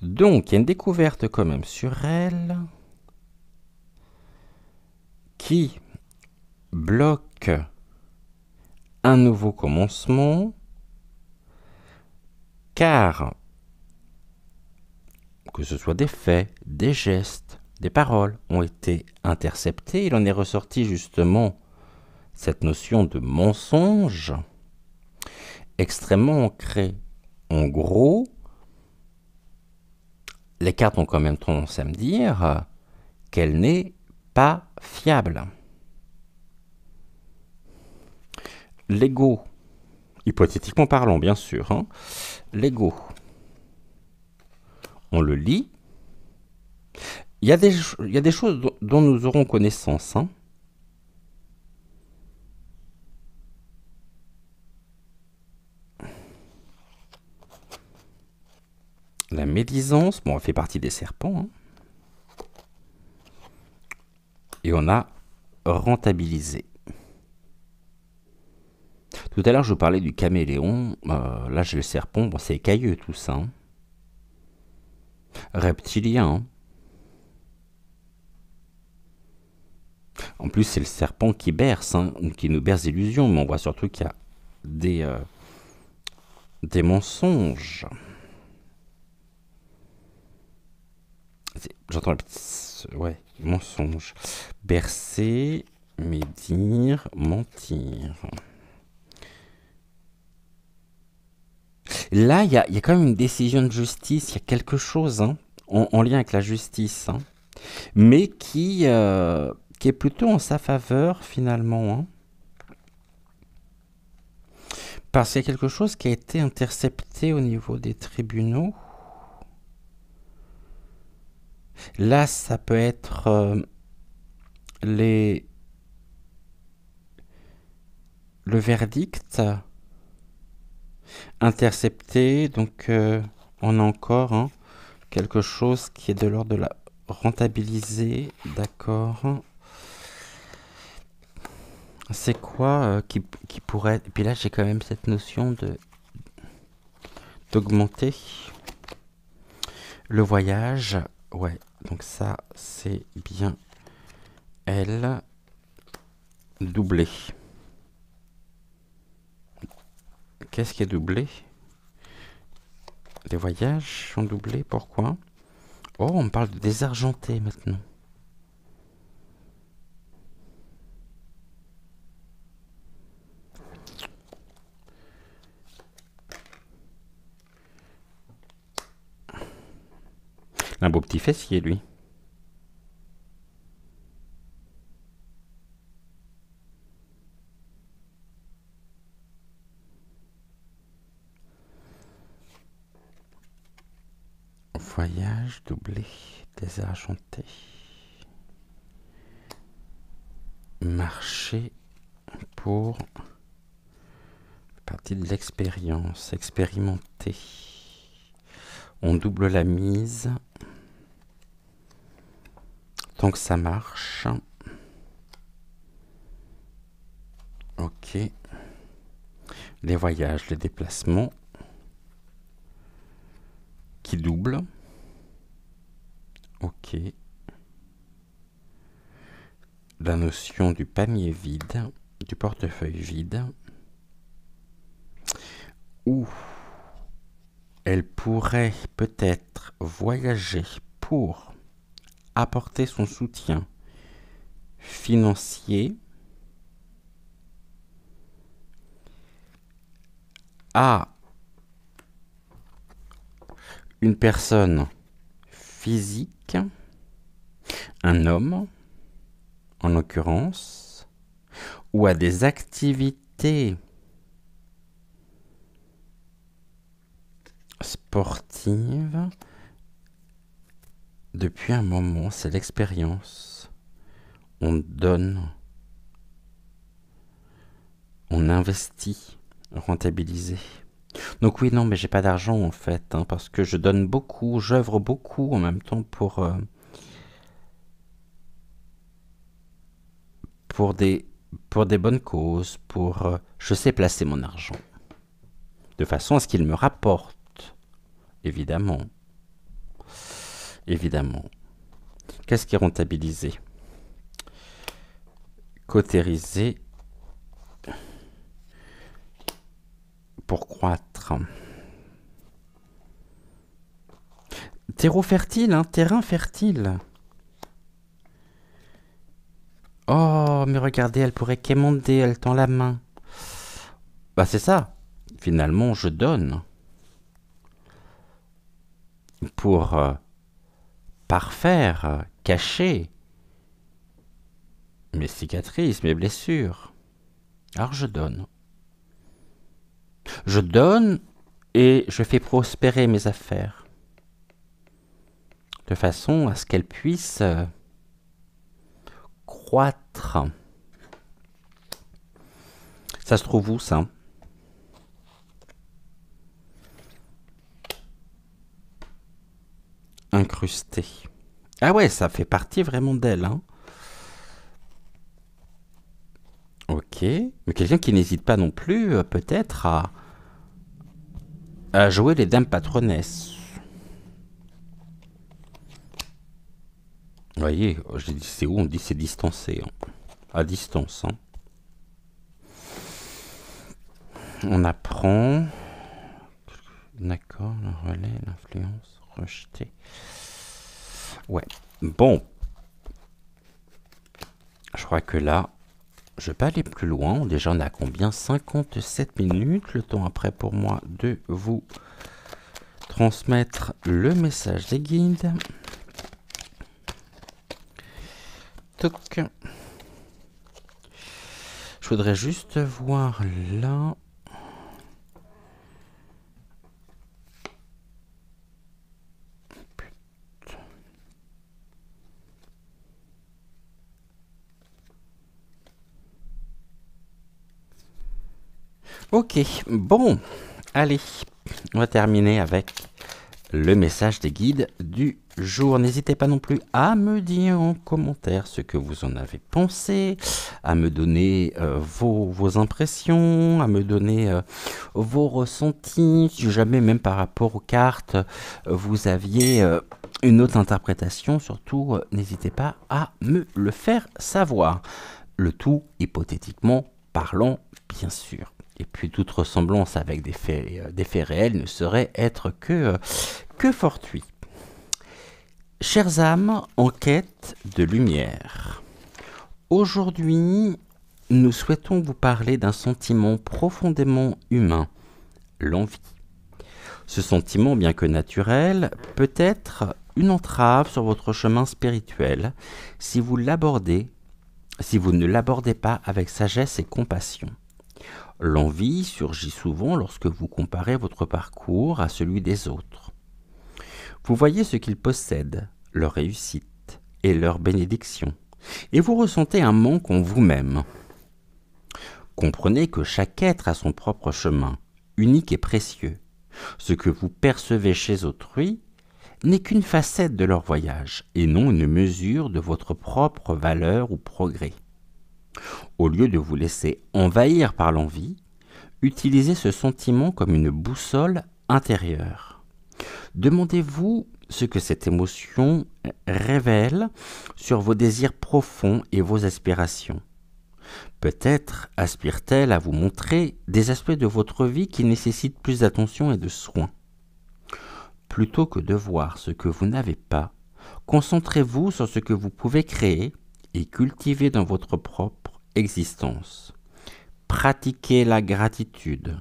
Donc, il y a une découverte quand même sur elle qui bloque un nouveau commencement, car que ce soit des faits, des gestes, des paroles ont été interceptés. Il en est ressorti justement cette notion de mensonge extrêmement ancrée. En gros, les cartes ont quand même tendance à me dire qu'elle n'est pas fiable. L'ego, hypothétiquement parlant bien sûr, hein, l'ego, on le lit. Il y a des choses dont nous aurons connaissance. Hein. La médisance, bon, elle fait partie des serpents. Hein. Et on a rentabilisé. Tout à l'heure, je vous parlais du caméléon. Là, j'ai le serpent. Bon, c'est écailleux tout ça. Hein. Reptilien. Hein. En plus, c'est le serpent qui berce, hein, qui nous berce d'illusions. Mais on voit surtout qu'il y a des mensonges. J'entends le petit... Ouais, mensonge. Bercer, médire, mentir. Là, il y a quand même une décision de justice, il y a quelque chose hein, en lien avec la justice, hein, mais qui est plutôt en sa faveur finalement. Hein, parce qu'il y a quelque chose qui a été intercepté au niveau des tribunaux. Là, ça peut être le verdict intercepté, donc on a encore hein, quelque chose qui est de l'ordre de la rentabiliser, d'accord. C'est quoi qui pourrait... Et puis là, j'ai quand même cette notion d'augmenter le voyage. Ouais, donc ça, c'est bien elle doublé. Qu'est-ce qui est doublé? Les voyages sont doublés, pourquoi? Oh, on me parle de désargenté maintenant. Un beau petit fessier, lui. Voyage doublé, désargenté. Marché pour partie de l'expérience, expérimenter. On double la mise. Tant que ça marche. Ok. Les voyages, les déplacements. Qui doublent. Ok. La notion du panier vide, du portefeuille vide, ou elle pourrait peut-être voyager pour apporter son soutien financier à une personne physique, un homme en l'occurrence, ou à des activités sportives depuis un moment. C'est l'expérience. On donne, on investit, rentabiliser. Donc oui, non, mais j'ai pas d'argent en fait, hein, parce que je donne beaucoup, j'œuvre beaucoup en même temps pour des bonnes causes, je sais placer mon argent, de façon à ce qu'il me rapporte, évidemment. Évidemment. Qu'est-ce qui est rentabilisé? Cautérisé pour croître. Terreau fertile, hein, terrain fertile. Oh, mais regardez, elle pourrait quémander, elle tend la main. Bah c'est ça. Finalement, je donne pour parfaire, cacher mes cicatrices, mes blessures. Alors je donne. Je donne et je fais prospérer mes affaires. De façon à ce qu'elles puissent croître. Ça se trouve où, ça? Incrusté. Ah ouais, ça fait partie vraiment d'elle, hein. Ok. Mais quelqu'un qui n'hésite pas non plus, peut-être, à jouer les dames patronesses. Vous voyez, j'ai dit c'est où? On dit c'est distancé, hein. À distance, hein. On apprend. D'accord, le relais, l'influence, rejeté. Ouais. Bon. Je crois que là, je vais pas aller plus loin. Déjà, on a combien? 57 minutes. Le temps après pour moi de vous transmettre le message des guides. Toc. Je voudrais juste voir là. Ok, bon, allez, on va terminer avec le message des guides du jour. N'hésitez pas non plus à me dire en commentaire ce que vous en avez pensé, à me donner vos impressions, à me donner vos ressentis, si jamais même par rapport aux cartes, vous aviez une autre interprétation. Surtout, n'hésitez pas à me le faire savoir. Le tout hypothétiquement parlant, bien sûr. Et puis toute ressemblance avec des faits réels ne saurait être que fortuit. Chères âmes en quête de lumière, aujourd'hui, nous souhaitons vous parler d'un sentiment profondément humain, l'envie. Ce sentiment, bien que naturel, peut être une entrave sur votre chemin spirituel si vous ne l'abordez pas avec sagesse et compassion. L'envie surgit souvent lorsque vous comparez votre parcours à celui des autres. Vous voyez ce qu'ils possèdent, leur réussite et leur bénédiction, et vous ressentez un manque en vous-même. Comprenez que chaque être a son propre chemin, unique et précieux. Ce que vous percevez chez autrui n'est qu'une facette de leur voyage, et non une mesure de votre propre valeur ou progrès. Au lieu de vous laisser envahir par l'envie, utilisez ce sentiment comme une boussole intérieure. Demandez-vous ce que cette émotion révèle sur vos désirs profonds et vos aspirations. Peut-être aspire-t-elle à vous montrer des aspects de votre vie qui nécessitent plus d'attention et de soins. Plutôt que de voir ce que vous n'avez pas, concentrez-vous sur ce que vous pouvez créer et cultiver dans votre propre existence. Pratiquez la gratitude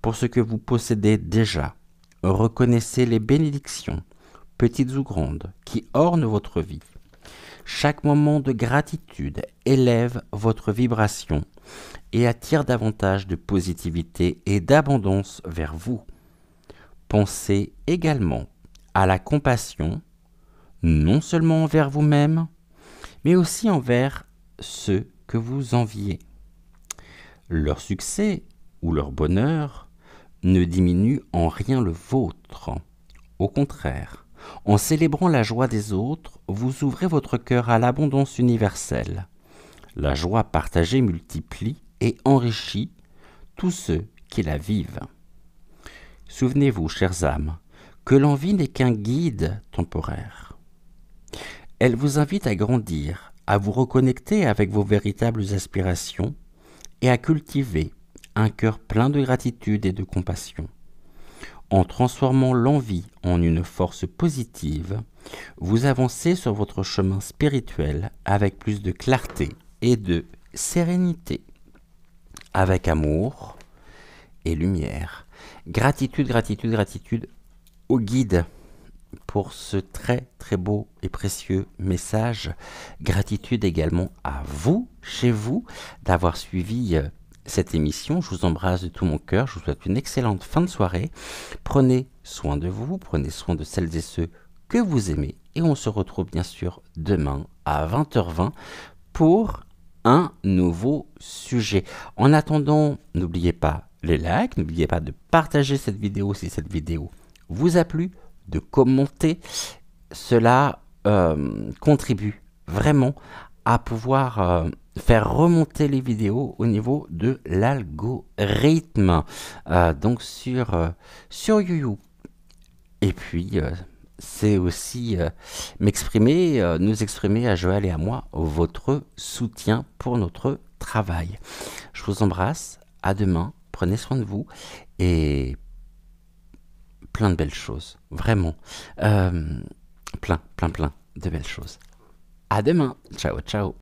pour ce que vous possédez déjà. Reconnaissez les bénédictions, petites ou grandes, qui ornent votre vie. Chaque moment de gratitude élève votre vibration et attire davantage de positivité et d'abondance vers vous. Pensez également à la compassion, non seulement envers vous-même, mais aussi envers ceux que vous enviez. Leur succès ou leur bonheur ne diminue en rien le vôtre. Au contraire, en célébrant la joie des autres, vous ouvrez votre cœur à l'abondance universelle. La joie partagée multiplie et enrichit tous ceux qui la vivent. Souvenez-vous, chères âmes, que l'envie n'est qu'un guide temporaire. Elle vous invite à grandir, à vous reconnecter avec vos véritables aspirations et à cultiver un cœur plein de gratitude et de compassion. En transformant l'envie en une force positive, vous avancez sur votre chemin spirituel avec plus de clarté et de sérénité, avec amour et lumière. Gratitude, gratitude, gratitude au guide pour ce très très beau et précieux message. Gratitude également à vous, chez vous, d'avoir suivi cette émission. Je vous embrasse de tout mon cœur. Je vous souhaite une excellente fin de soirée. Prenez soin de vous, prenez soin de celles et ceux que vous aimez. Et on se retrouve bien sûr demain à 20h20 pour un nouveau sujet. En attendant, n'oubliez pas les likes, n'oubliez pas de partager cette vidéo si cette vidéo vous a plu, de commenter. Cela contribue vraiment à pouvoir faire remonter les vidéos au niveau de l'algorithme, donc sur YouTube. Et puis, c'est aussi m'exprimer, nous exprimer à Joël et à moi votre soutien pour notre travail. Je vous embrasse, à demain, prenez soin de vous et plein de belles choses, vraiment, plein de belles choses. À demain, ciao ciao.